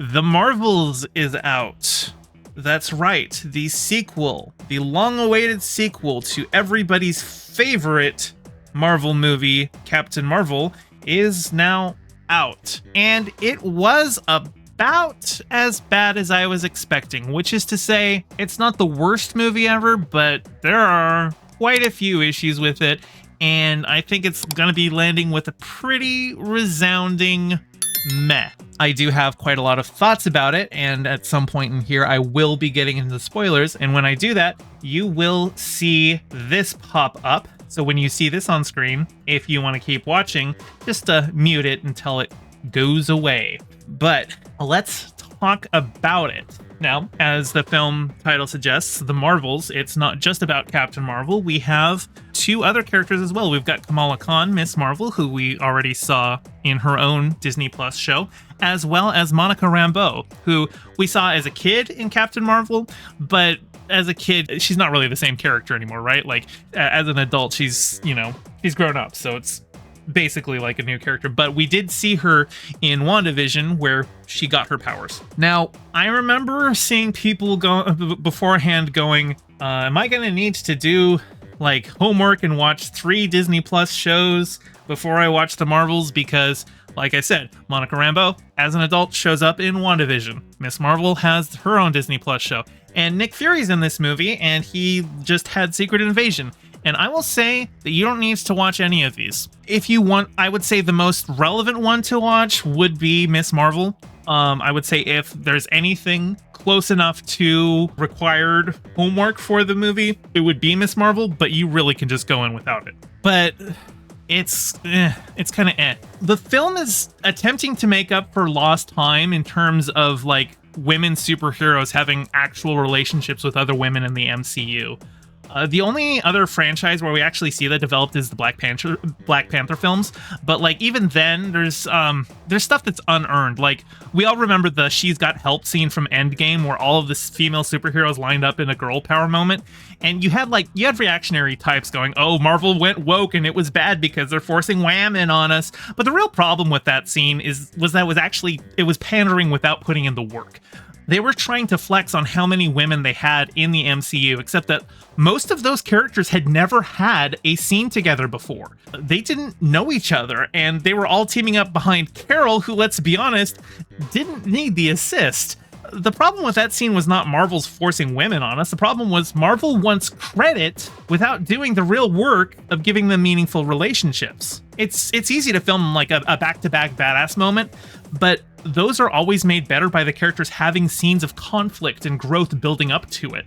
The Marvels is out. That's right, the sequel, the long-awaited sequel to everybody's favorite Marvel movie, Captain Marvel, is now out. And it was about as bad as I was expecting, which is to say, it's not the worst movie ever, but there are quite a few issues with it, and I think it's gonna be landing with a pretty resounding meh. I do have quite a lot of thoughts about it, and at some point in here, I will be getting into the spoilers, and when I do that, you will see this pop up. So when you see this on screen, if you want to keep watching, just mute it until it goes away. But let's talk about it. Now, as the film title suggests, The Marvels, it's not just about Captain Marvel. We have two other characters as well. We've got Kamala Khan, Miss Marvel, who we already saw in her own Disney Plus show, as well as Monica Rambeau, who we saw as a kid in Captain Marvel, but as a kid, she's not really the same character anymore, right? Like, as an adult, she's grown up, so it's basically like a new character, but we did see her in WandaVision where she got her powers. Now, I remember seeing people go beforehand going, am I gonna need to do like homework and watch 3 Disney Plus shows before I watch the Marvels? Because like I said, Monica Rambeau as an adult shows up in WandaVision. Miss Marvel has her own Disney Plus show, and Nick Fury's in this movie, and he just had Secret Invasion. And I will say that you don't need to watch any of these. If you want, I would say the most relevant one to watch would be Miss Marvel. I would say if there's anything close enough to required homework for the movie, it would be Miss Marvel, but you really can just go in without it. But it's kind of eh. The film is attempting to make up for lost time in terms of like women superheroes having actual relationships with other women in the MCU. The only other franchise where we actually see that developed is the Black Panther films, but like even then, there's stuff that's unearned. Like we all remember the "She's Got Help" scene from Endgame, where all of the female superheroes lined up in a girl power moment, and you had reactionary types going, "Oh, Marvel went woke and it was bad because they're forcing women on us." But the real problem with that scene was that it was pandering without putting in the work. They were trying to flex on how many women they had in the MCU, except that most of those characters had never had a scene together before. They didn't know each other, and they were all teaming up behind Carol, who, let's be honest, didn't need the assist. The problem with that scene was not Marvel's forcing women on us. The problem was Marvel wants credit without doing the real work of giving them meaningful relationships. It's easy to film like a back-to-back badass moment, but those are always made better by the characters having scenes of conflict and growth building up to it.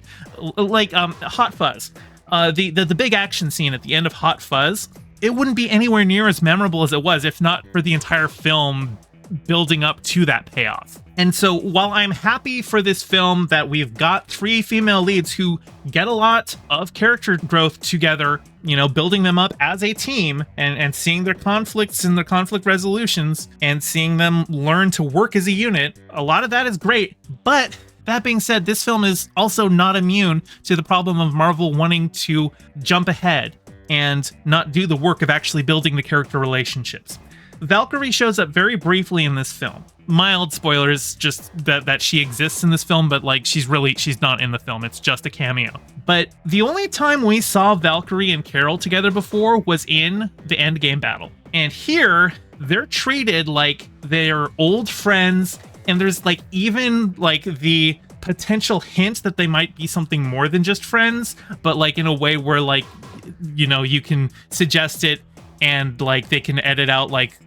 Like Hot Fuzz. The big action scene at the end of Hot Fuzz, it wouldn't be anywhere near as memorable as it was if not for the entire film building up to that payoff. And so while I'm happy for this film that we've got 3 female leads who get a lot of character growth together, building them up as a team and seeing their conflicts and their conflict resolutions and seeing them learn to work as a unit, a lot of that is great. But that being said, this film is also not immune to the problem of Marvel wanting to jump ahead and not do the work of actually building the character relationships. Valkyrie shows up very briefly in this film. Mild spoilers, just that she exists in this film, but like she's not in the film. It's just a cameo. But the only time we saw Valkyrie and Carol together before was in the Endgame battle. And here, they're treated like they're old friends, and there's like even like the potential hint that they might be something more than just friends, but like in a way where like, you can suggest it and like they can edit out like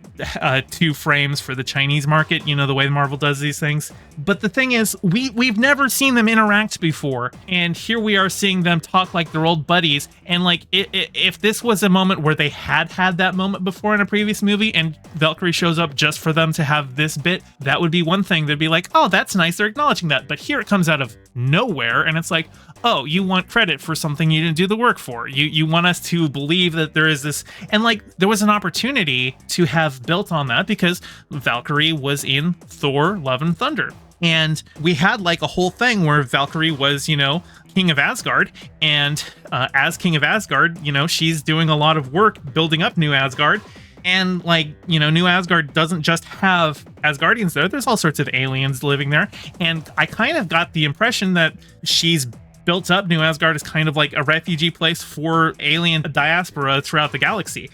2 frames for the Chinese market, the way Marvel does these things. But the thing is, we've never seen them interact before, and here we are seeing them talk like they're old buddies. And like if this was a moment where they had that moment before in a previous movie and Valkyrie shows up just for them to have this bit, that would be one thing. They'd be like, oh, that's nice, they're acknowledging that. But here it comes out of nowhere, and it's like, oh, you want credit for something you didn't do the work for. You want us to believe that there is this, and like there was an opportunity to have built on that because Valkyrie was in Thor: Love and Thunder. And we had like a whole thing where Valkyrie was, King of Asgard, and as King of Asgard, she's doing a lot of work building up New Asgard. And like, you know, New Asgard doesn't just have Asgardians there. There's all sorts of aliens living there. And I kind of got the impression that she's built up New Asgard as kind of like a refugee place for alien diaspora throughout the galaxy.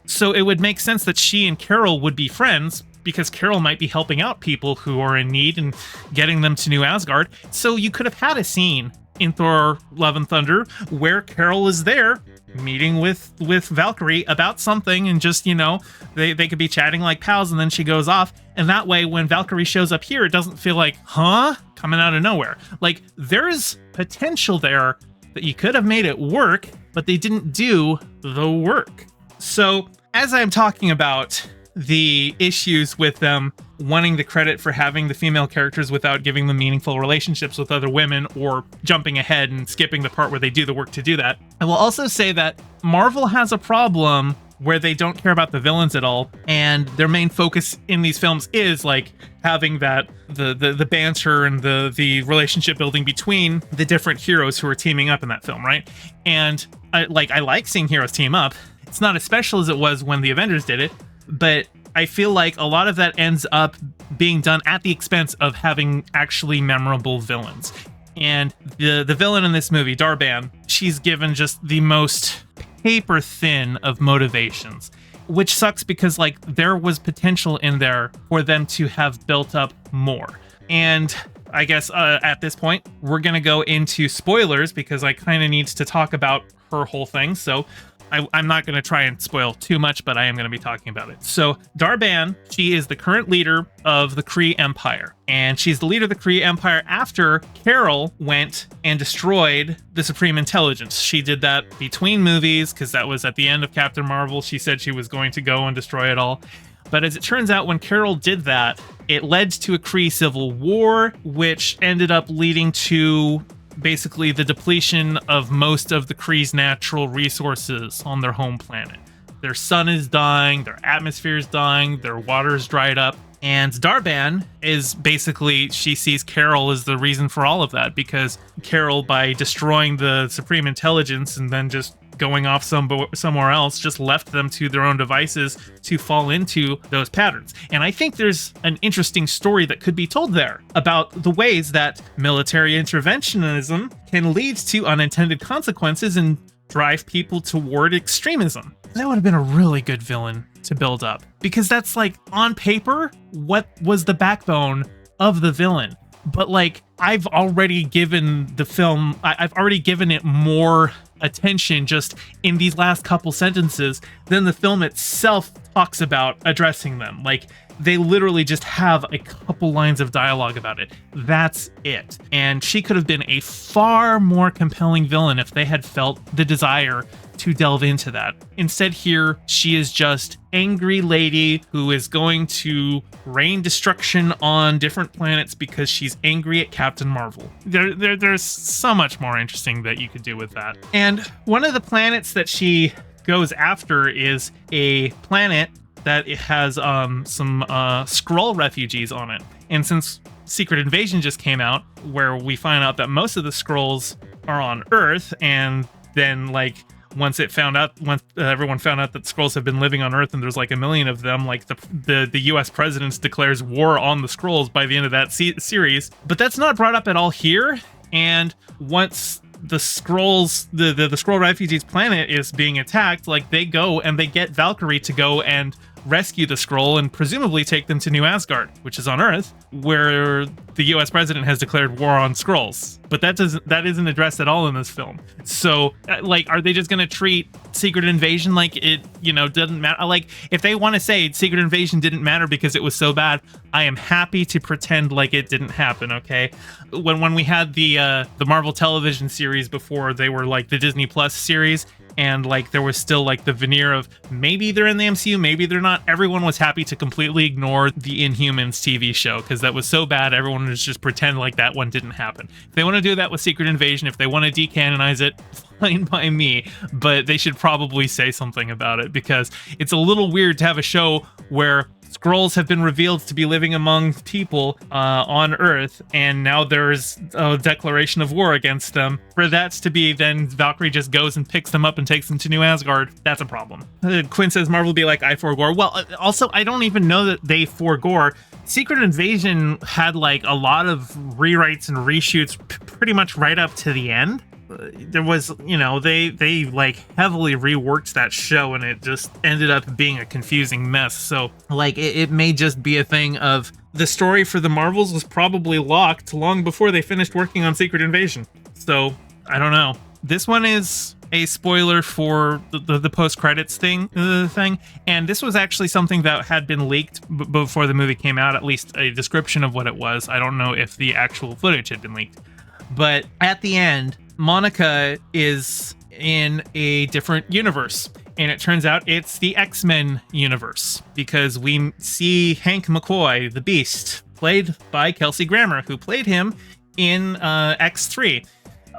So it would make sense that she and Carol would be friends, because Carol might be helping out people who are in need and getting them to New Asgard. So you could have had a scene in Thor Love and Thunder where Carol is there meeting with Valkyrie about something, and just, you know, they could be chatting like pals, and then she goes off. And that way, when Valkyrie shows up here, it doesn't feel like, huh? Coming out of nowhere. Like, there's potential there that you could have made it work, but they didn't do the work. So as I'm talking about the issues with them wanting the credit for having the female characters without giving them meaningful relationships with other women, or jumping ahead and skipping the part where they do the work to do that, I will also say that Marvel has a problem where they don't care about the villains at all, and their main focus in these films is like having that the banter and the relationship building between the different heroes who are teaming up in that film, right? And I like seeing heroes team up. It's not as special as it was when the Avengers did it, but I feel like a lot of that ends up being done at the expense of having actually memorable villains. And the villain in this movie, Darban, she's given just the most paper thin of motivations, which sucks because like there was potential in there for them to have built up more. And I guess at this point, we're going to go into spoilers because I kind of need to talk about her whole thing. So I'm not going to try and spoil too much, but I am going to be talking about it. So Darban, she is the current leader of the Kree Empire, and she's the leader of the Kree Empire after Carol went and destroyed the Supreme Intelligence. She did that between movies because that was at the end of Captain Marvel. She said she was going to go and destroy it all. But as it turns out, when Carol did that, it led to a Kree civil war, which ended up leading to basically the depletion of most of the Kree's natural resources on their home planet. Their sun is dying, their atmosphere is dying, their water is dried up. And Darban is basically, she sees Carol as the reason for all of that, because Carol, by destroying the Supreme Intelligence and then just going off somewhere else, just left them to their own devices to fall into those patterns. And I think there's an interesting story that could be told there about the ways that military interventionism can lead to unintended consequences and drive people toward extremism. That would have been a really good villain to build up, because that's like, on paper, what was the backbone of the villain. But like, I've already given the film, I've already given it more attention just in these last couple sentences than the film itself talks about addressing them. Like, they literally just have a couple lines of dialogue about it. That's it. And she could have been a far more compelling villain if they had felt the desire to delve into that. Instead, here, she is just angry lady who is going to rain destruction on different planets because she's angry at Captain Marvel. There's so much more interesting that you could do with that. And one of the planets that she goes after is a planet that it has some Skrull refugees on it. And since Secret Invasion just came out, where we find out that most of the Skrulls are on Earth, and then like once everyone found out that Skrulls have been living on Earth and there's like 1 million of them, like the US president declares war on the Skrulls by the end of that series. But that's not brought up at all here. And once the Skrulls, the Skrull refugees planet is being attacked, like they go and they get Valkyrie to go and rescue the Skrull and presumably take them to New Asgard, which is on Earth, where the US president has declared war on Skrulls. But that isn't addressed at all in this film. So like, are they just going to treat Secret Invasion like it, doesn't matter? Like, if they want to say Secret Invasion didn't matter because it was so bad, I am happy to pretend like it didn't happen, okay? When we had the Marvel television series before they were like the Disney Plus series, and like there was still like the veneer of maybe they're in the MCU, maybe they're not, everyone was happy to completely ignore the Inhumans TV show because that was so bad, everyone was just pretend like that one didn't happen. If they want to do that with Secret Invasion, if they want to decanonize it, fine by me, but they should probably say something about it, because it's a little weird to have a show where Skrulls have been revealed to be living among people on Earth, and now there's a declaration of war against them. For that to be then Valkyrie just goes and picks them up and takes them to New Asgard, that's a problem. Quinn says Marvel be like, I forgore. Well, also, I don't even know that they forgore. Secret Invasion had like a lot of rewrites and reshoots pretty much right up to the end. There was, you know, they like heavily reworked that show, and it just ended up being a confusing mess. So like it may just be a thing of the story for the Marvels was probably locked long before they finished working on Secret Invasion. So I don't know. This one is a spoiler for the post-credits thing, and this was actually something that had been leaked before the movie came out, at least a description of what it was. I don't know if the actual footage had been leaked. But at the end, Monica is in a different universe, and it turns out it's the X-Men universe, because we see Hank McCoy, the Beast, played by Kelsey Grammer, who played him in X3,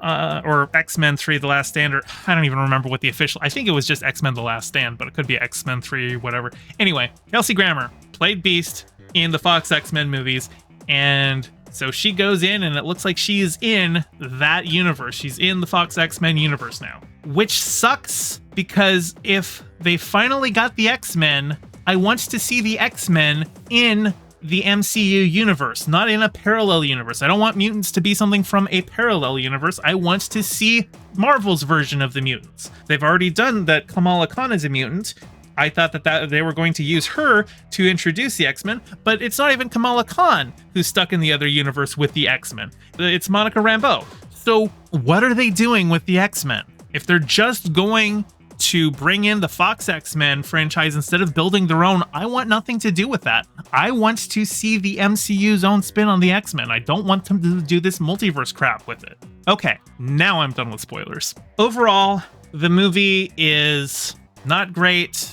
or X-Men 3 The Last Stand, or I don't even remember what the official, I think it was just X-Men The Last Stand, but it could be X-Men 3, whatever. Anyway, Kelsey Grammer played Beast in the Fox X-Men movies, and so she goes in, and it looks like she is in that universe. She's in the Fox X-Men universe now, which sucks, because if they finally got the X-Men, I want to see the X-Men in the MCU universe, not in a parallel universe. I don't want mutants to be something from a parallel universe. I want to see Marvel's version of the mutants. They've already done that. Kamala Khan is a mutant. I thought that they were going to use her to introduce the X-Men, but it's not even Kamala Khan who's stuck in the other universe with the X-Men. It's Monica Rambeau. So what are they doing with the X-Men? If they're just going to bring in the Fox X-Men franchise instead of building their own, I want nothing to do with that. I want to see the MCU's own spin on the X-Men. I don't want them to do this multiverse crap with it. Okay, now I'm done with spoilers. Overall, the movie is not great.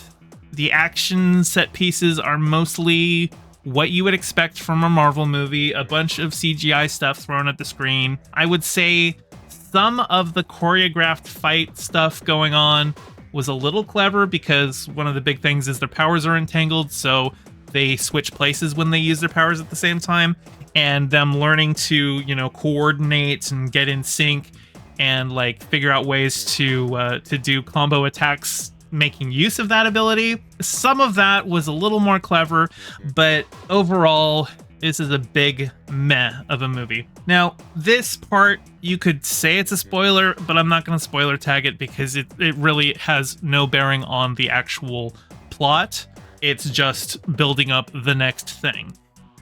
The action set pieces are mostly what you would expect from a Marvel movie, a bunch of CGI stuff thrown at the screen. I would say some of the choreographed fight stuff going on was a little clever, because one of the big things is their powers are entangled, so they switch places when they use their powers at the same time, and them learning to, you know, coordinate and get in sync and like figure out ways to do combo attacks making use of that ability. Some of that was a little more clever, but overall, this is a big meh of a movie. Now, this part, you could say it's a spoiler, but I'm not going to spoiler tag it, because it really has no bearing on the actual plot. It's just building up the next thing.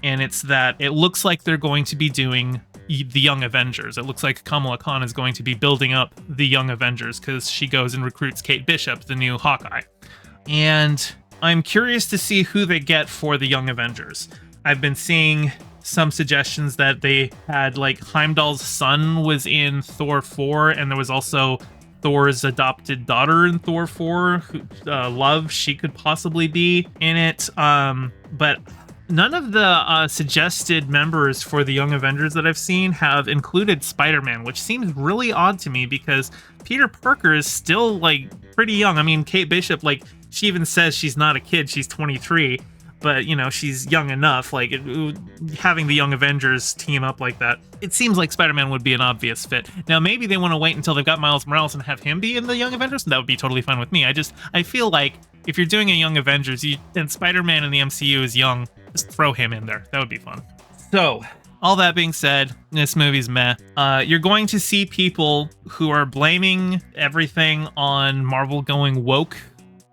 And it's that it looks like they're going to be doing the Young Avengers. It looks like Kamala Khan is going to be building up the Young Avengers, because she goes and recruits Kate Bishop, the new Hawkeye. And I'm curious to see who they get for the Young Avengers. I've been seeing some suggestions that they had, like, Heimdall's son was in Thor 4, and there was also Thor's adopted daughter in Thor 4, Love, she could possibly be in it. But none of the suggested members for the Young Avengers that I've seen have included Spider-Man, which seems really odd to me, because Peter Parker is still, like, pretty young. I mean, Kate Bishop, like, she even says she's not a kid, she's 23, but, you know, she's young enough. Like, having the Young Avengers team up like that, it seems like Spider-Man would be an obvious fit. Now, maybe they want to wait until they've got Miles Morales and have him be in the Young Avengers, and that would be totally fine with me. I feel like if you're doing a Young Avengers, and Spider-Man in the MCU is young, just throw him in there. That would be fun. So, all that being said, this movie's meh. You're going to see people who are blaming everything on Marvel going woke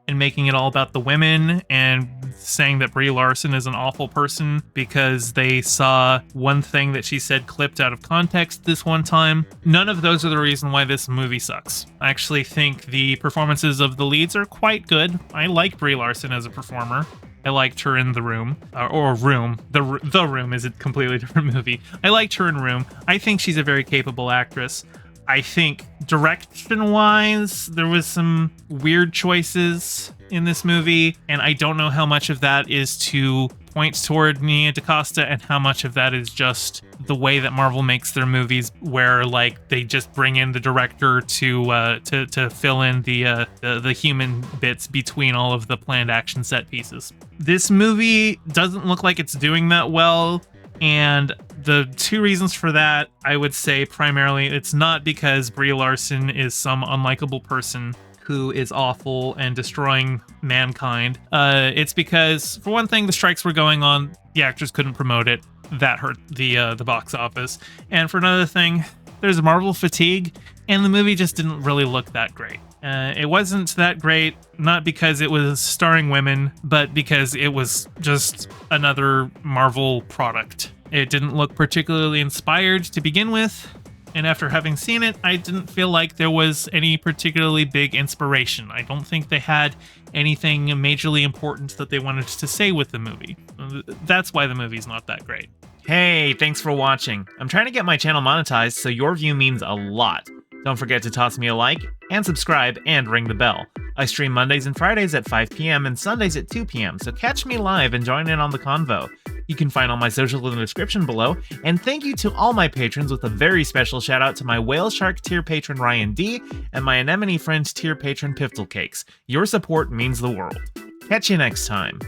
and making it all about the women, and saying that Brie Larson is an awful person because they saw one thing that she said clipped out of context this one time. None of those are the reason why this movie sucks. I actually think the performances of the leads are quite good. I like Brie Larson as a performer. I liked her in The Room, or Room. The Room is a completely different movie. I liked her in Room. I think she's a very capable actress. I think direction-wise, there was some weird choices in this movie, and I don't know how much of that is to point toward Nia DaCosta and how much of that is just the way that Marvel makes their movies, where like they just bring in the director to fill in the human bits between all of the planned action set pieces. This movie doesn't look like it's doing that well, and the two reasons for that, I would say primarily, it's not because Brie Larson is some unlikable person who is awful and destroying mankind. It's because, for one thing, the strikes were going on, the actors couldn't promote it. That hurt the box office. And for another thing, there's Marvel fatigue, and the movie just didn't really look that great. It wasn't that great, not because it was starring women, but because it was just another Marvel product. It didn't look particularly inspired to begin with, and after having seen it, I didn't feel like there was any particularly big inspiration. I don't think they had anything majorly important that they wanted to say with the movie. That's why the movie's not that great. Hey, thanks for watching. I'm trying to get my channel monetized, so your view means a lot. Don't forget to toss me a like, and subscribe, and ring the bell. I stream Mondays and Fridays at 5 p.m. and Sundays at 2 p.m., so catch me live and join in on the convo. You can find all my socials in the description below, and thank you to all my patrons, with a very special shout out to my Whale Shark tier patron Ryan D and my Anemone Friends tier patron Piftle Cakes. Your support means the world. Catch you next time.